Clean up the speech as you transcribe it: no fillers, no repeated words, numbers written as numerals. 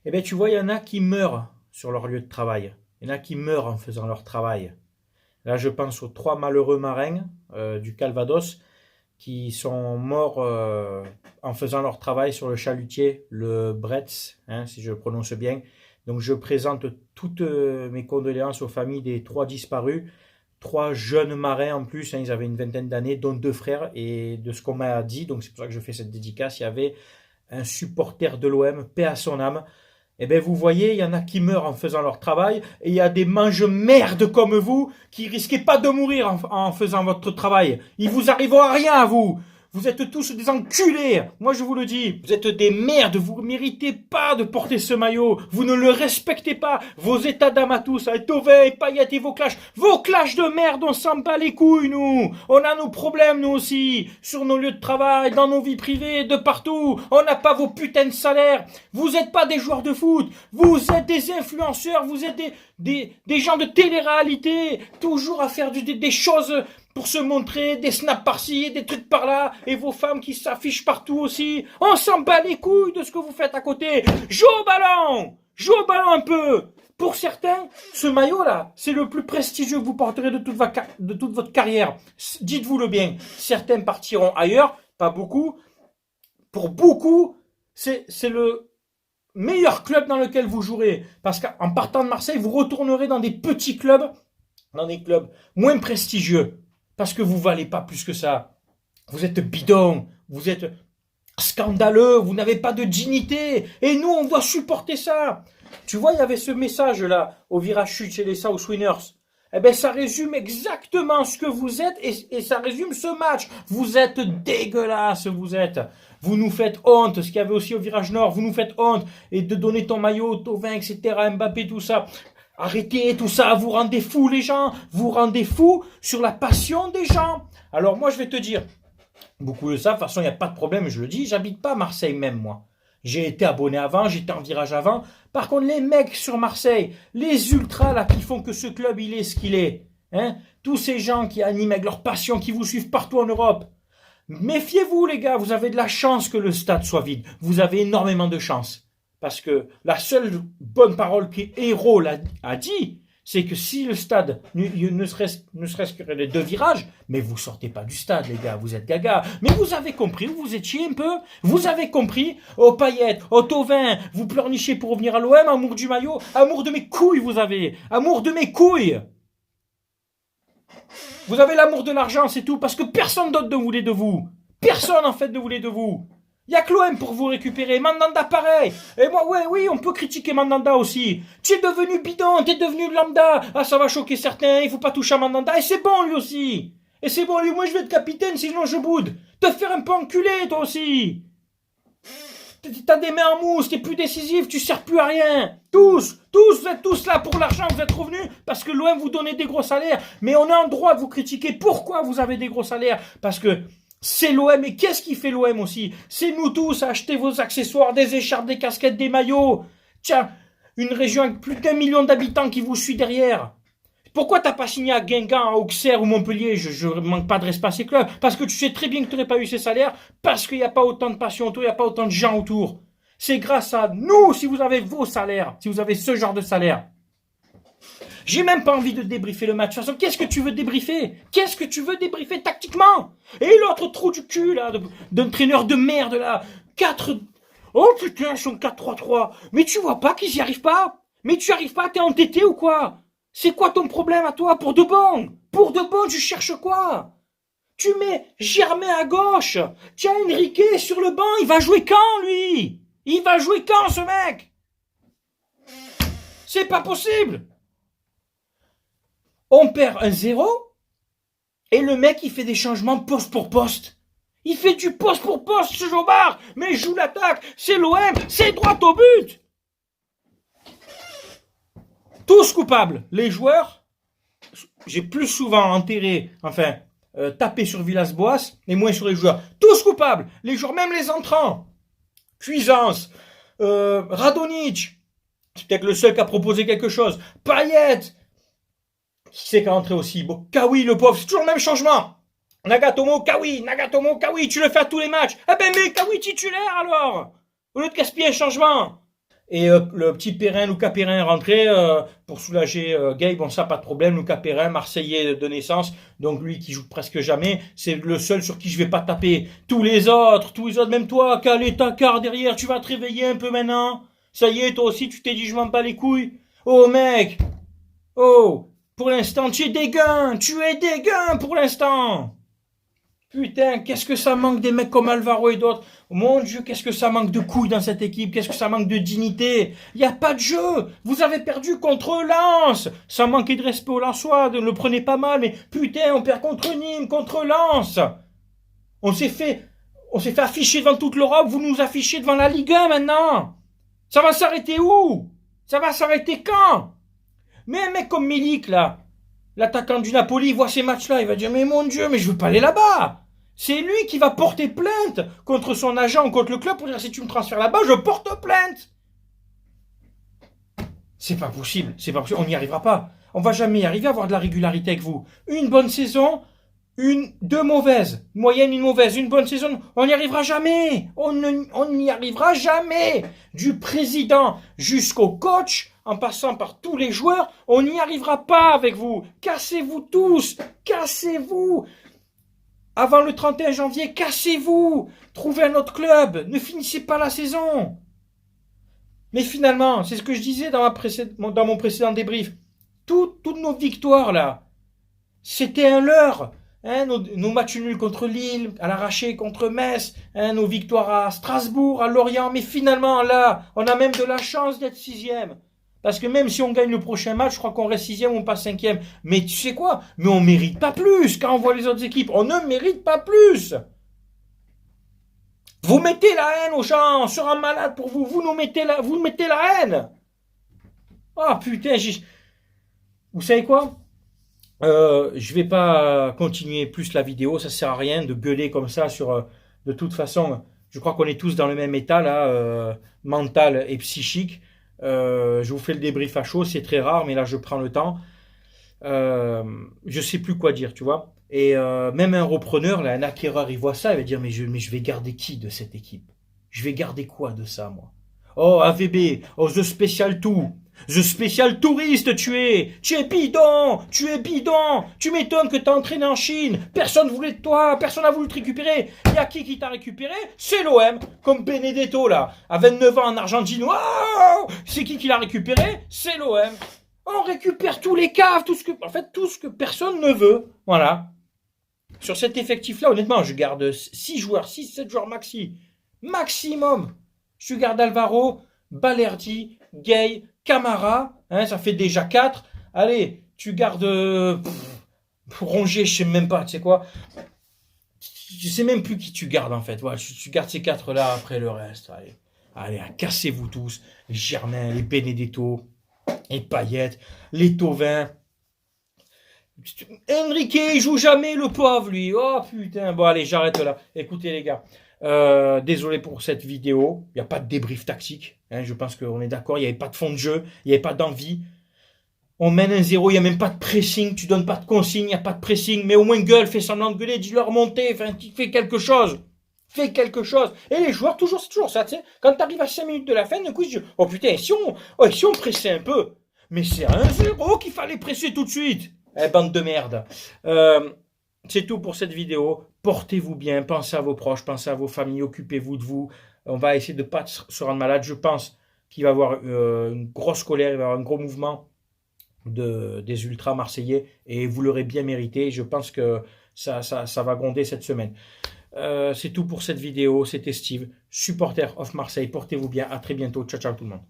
Eh bien, tu vois, il y en a qui meurent sur leur lieu de travail. Il y en a qui meurent en faisant leur travail. Là, je pense aux trois malheureux marins du Calvados qui sont morts en faisant leur travail sur le chalutier, le Bretz, hein, si je le prononce bien. Donc, je présente toutes mes condoléances aux familles des trois disparus. Trois jeunes marins en plus, hein, ils avaient une vingtaine d'années, dont deux frères. Et de ce qu'on m'a dit, donc c'est pour ça que je fais cette dédicace, il y avait un supporter de l'OM, paix à son âme. Eh bien, vous voyez, il y en a qui meurent en faisant leur travail, et il y a des mange-merdes comme vous qui risquez pas de mourir en faisant votre travail. Il vous arrivera rien à vous. Vous êtes tous des enculés. Moi, je vous le dis. Vous êtes des merdes. Vous ne méritez pas de porter ce maillot. Vous ne le respectez pas. Vos états d'âme à tous, avec Thauvin et Payet et vos clashs. Vos clashs de merde, on s'en bat les couilles, nous. On a nos problèmes, nous aussi. Sur nos lieux de travail, dans nos vies privées, de partout. On n'a pas vos putains de salaires. Vous n'êtes pas des joueurs de foot. Vous êtes des influenceurs. Vous êtes des gens de télé-réalité. Toujours à faire des choses pour se montrer, des snaps par-ci, des trucs par-là, et vos femmes qui s'affichent partout aussi. On s'en bat les couilles de ce que vous faites à côté. Joue au ballon! Joue au ballon un peu! Pour certains, ce maillot-là, c'est le plus prestigieux que vous porterez de toute votre carrière. Dites-vous-le bien. Certains partiront ailleurs, pas beaucoup. Pour beaucoup, c'est le meilleur club dans lequel vous jouerez. Parce qu'en partant de Marseille, vous retournerez dans des petits clubs, dans des clubs moins prestigieux. Parce que vous valez pas plus que ça. Vous êtes bidon, vous êtes scandaleux, vous n'avez pas de dignité. Et nous, on doit supporter ça. Tu vois, il y avait ce message-là au virage chute chez les South Winners. Eh bien, ça résume exactement ce que vous êtes et ça résume ce match. Vous êtes dégueulasse, vous êtes. Vous nous faites honte, ce qu'il y avait aussi au virage nord, vous nous faites honte. Et de donner ton maillot, Thauvin, etc., Mbappé, tout ça. Arrêtez tout ça, vous rendez fous les gens, vous rendez fous sur la passion des gens. Alors moi je vais te dire, beaucoup de ça, de toute façon il n'y a pas de problème, je le dis, j'habite pas à Marseille même moi. J'ai été abonné avant, j'étais en virage avant. Par contre les mecs sur Marseille, les ultras là qui font que ce club il est ce qu'il est, hein, tous ces gens qui animent avec leur passion, qui vous suivent partout en Europe. Méfiez-vous les gars, vous avez de la chance que le stade soit vide, vous avez énormément de chance. Parce que la seule bonne parole qu'Hérault a dit, c'est que si le stade, ne serait-ce que les deux virages, mais vous sortez pas du stade, les gars, vous êtes gaga. Mais vous avez compris, vous étiez un peu, vous avez compris, au Payet, au Thauvin, vous pleurnichez pour revenir à l'OM, amour du maillot, amour de mes couilles vous avez, amour de mes couilles. Vous avez l'amour de l'argent, c'est tout, parce que personne d'autre ne voulait de vous. Personne en fait ne voulait de vous. Il n'y a que l'OM pour vous récupérer. Mandanda, pareil. Et moi, ouais, oui, on peut critiquer Mandanda aussi. Tu es devenu bidon, tu es devenu lambda. Ah, ça va choquer certains, il faut pas toucher à Mandanda. Et c'est bon, lui aussi. Et c'est bon, lui, moi, je vais être capitaine, sinon je boude. Te faire un peu enculer, toi aussi. T'as des mains en mousse, t'es plus décisif, tu sers plus à rien. Tous, vous êtes tous là pour l'argent, vous êtes revenus parce que l'OM vous donnait des gros salaires. Mais on a un droit de vous critiquer. Pourquoi vous avez des gros salaires? Parce que c'est l'OM, et qu'est-ce qui fait l'OM aussi? C'est nous tous à acheter vos accessoires, des écharpes, des casquettes, des maillots. Tiens, une région avec plus d'1 million d'habitants qui vous suit derrière. Pourquoi t'as pas signé à Guingamp, à Auxerre ou Montpellier? Je manque pas de respect à ces clubs. Parce que tu sais très bien que tu n'aurais pas eu ces salaires, parce qu'il n'y a pas autant de passion autour, il n'y a pas autant de gens autour. C'est grâce à nous si vous avez vos salaires, si vous avez ce genre de salaire. J'ai même pas envie de débriefer le match. De toute façon, qu'est-ce que tu veux débriefer? Qu'est-ce que tu veux débriefer tactiquement? Et l'autre trou du cul, là, d'entraîneur de merde, là. 4... Oh putain, ils sont 4-3-3. Mais tu vois pas qu'ils y arrivent pas? Mais tu y arrives pas, t'es entêté ou quoi? C'est quoi ton problème à toi? Pour de bon? Pour de bon, tu cherches quoi? Tu mets Germain à gauche. Tiens, Enrique sur le banc, il va jouer quand, lui? Il va jouer quand, ce mec? C'est pas possible. On perd 1-0 et le mec il fait des changements poste pour poste. Il fait du poste pour poste ce Jobard, mais il joue l'attaque, c'est l'OM, c'est droit au but. Tous coupables, les joueurs, j'ai plus souvent enterré, tapé sur Villas-Boas et moins sur les joueurs. Tous coupables, les joueurs, même les entrants. Cuisance, Radonjic, c'est peut-être le seul qui a proposé quelque chose. Payet. Qui c'est qui est rentré aussi? Bon, Kawi, le pauvre, c'est toujours le même changement. Nagatomo, Kawi, tu le fais à tous les matchs. Eh ben, mais Kawi titulaire alors! Au lieu de gaspiller un changement. Et le petit Perrin, Lucas Perrin est rentré pour soulager Gay. Bon, ça, pas de problème. Lucas Perrin, Marseillais de naissance, donc lui qui joue presque jamais, c'est le seul sur qui je vais pas taper. Tous les autres, même toi, calé ta carte derrière, tu vas te réveiller un peu maintenant. Ça y est, toi aussi, tu t'es dit, je m'en bats les couilles. Oh, mec. Oh, pour l'instant, tu es dégain pour l'instant. Putain, qu'est-ce que ça manque des mecs comme Alvaro et d'autres. Mon Dieu, qu'est-ce que ça manque de couilles dans cette équipe. Qu'est-ce que ça manque de dignité. Il n'y a pas de jeu. Vous avez perdu contre Lens. Ça manquait de respect aux Lensois. Ne le prenez pas mal, mais putain, on perd contre Nîmes, contre Lens. On s'est fait afficher devant toute l'Europe. Vous nous affichez devant la Ligue 1 maintenant. Ça va s'arrêter où? Ça va s'arrêter quand? Mais un mec comme Milik, là, l'attaquant du Napoli, il voit ces matchs-là, il va dire, mais mon Dieu, mais je veux pas aller là-bas. C'est lui qui va porter plainte contre son agent, contre le club, pour dire, si tu me transfères là-bas, je porte plainte. C'est pas possible, on n'y arrivera pas. On va jamais y arriver à avoir de la régularité avec vous. Une bonne saison, deux mauvaises. Moyenne, une mauvaise, une bonne saison. On n'y arrivera jamais. On n'y arrivera jamais. Du président jusqu'au coach, en passant par tous les joueurs, on n'y arrivera pas avec vous. Cassez-vous tous. Cassez-vous. Avant le 31 janvier, cassez-vous. Trouvez un autre club. Ne finissez pas la saison. Mais finalement, c'est ce que je disais dans mon précédent débrief. Toutes nos victoires là, c'était un leurre. Hein, nos matchs nuls contre Lille, à l'arraché contre Metz, hein, nos victoires à Strasbourg, à Lorient, mais finalement là, on a même de la chance d'être 6e. Parce que même si on gagne le prochain match, je crois qu'on reste 6e ou on passe 5e. Mais tu sais quoi? Mais on mérite pas plus quand on voit les autres équipes. On ne mérite pas plus. Vous mettez la haine aux gens, on sera malade pour vous. Vous mettez la haine. Ah putain, vous savez quoi? Je vais pas continuer plus la vidéo, ça sert à rien de gueuler comme ça sur. De toute façon, je crois qu'on est tous dans le même état là, mental et psychique. Je vous fais le débrief à chaud, c'est très rare, mais là je prends le temps. Je sais plus quoi dire, tu vois. Et même un repreneur, là, un acquéreur, il voit ça, il va dire mais je vais garder qui de cette équipe? Je vais garder quoi de ça, moi? Oh AVB, oh The Special Tour. The Special Touriste, tu es bidon, tu m'étonnes que t'as entraîné en Chine, personne voulait de toi, personne n'a voulu te récupérer, il y a qui t'a récupéré? C'est l'OM, comme Benedetto là, à 29 ans en Argentine, wow, c'est qui l'a récupéré? C'est l'OM. On récupère tous les caves, tout ce que personne ne veut, voilà. Sur cet effectif-là, honnêtement, je garde 6 joueurs, 7 joueurs maximum. Je garde Alvaro, Balerdi, Gay, Camara, hein, ça fait déjà 4. Allez, tu gardes Rongier, je sais même pas, tu sais quoi. Je sais même plus qui tu gardes en fait. Voilà, tu gardes ces 4 là après le reste. Allez, cassez-vous tous. Les Germain, les Benedetto, les Payet, les Thauvin. Enrique, il joue jamais le pauvre lui. Oh putain, bon allez, j'arrête là. Écoutez les gars. Désolé pour cette vidéo, il n'y a pas de débrief tactique, hein, je pense qu'on est d'accord, il n'y avait pas de fond de jeu, il n'y avait pas d'envie, on mène 1-0, il n'y a même pas de pressing, tu donnes pas de consigne, il n'y a pas de pressing, mais au moins gueule, fais semblant de gueuler, dis-leur monter, enfin, fais quelque chose, et les joueurs, c'est toujours ça, tu sais, quand tu arrives à 5 minutes de la fin, d'un coup, ils disent, oh putain, si on pressait un peu, mais c'est 1-0 qu'il fallait presser tout de suite, bande de merde. C'est tout pour cette vidéo. Portez-vous bien, pensez à vos proches, pensez à vos familles, occupez-vous de vous. On va essayer de ne pas se rendre malade. Je pense qu'il va y avoir une grosse colère, il va y avoir un gros mouvement des ultras marseillais et vous l'aurez bien mérité. Je pense que ça va gronder cette semaine. C'est tout pour cette vidéo. C'était Steve, supporter of Marseille. Portez-vous bien. À très bientôt. Ciao, ciao tout le monde.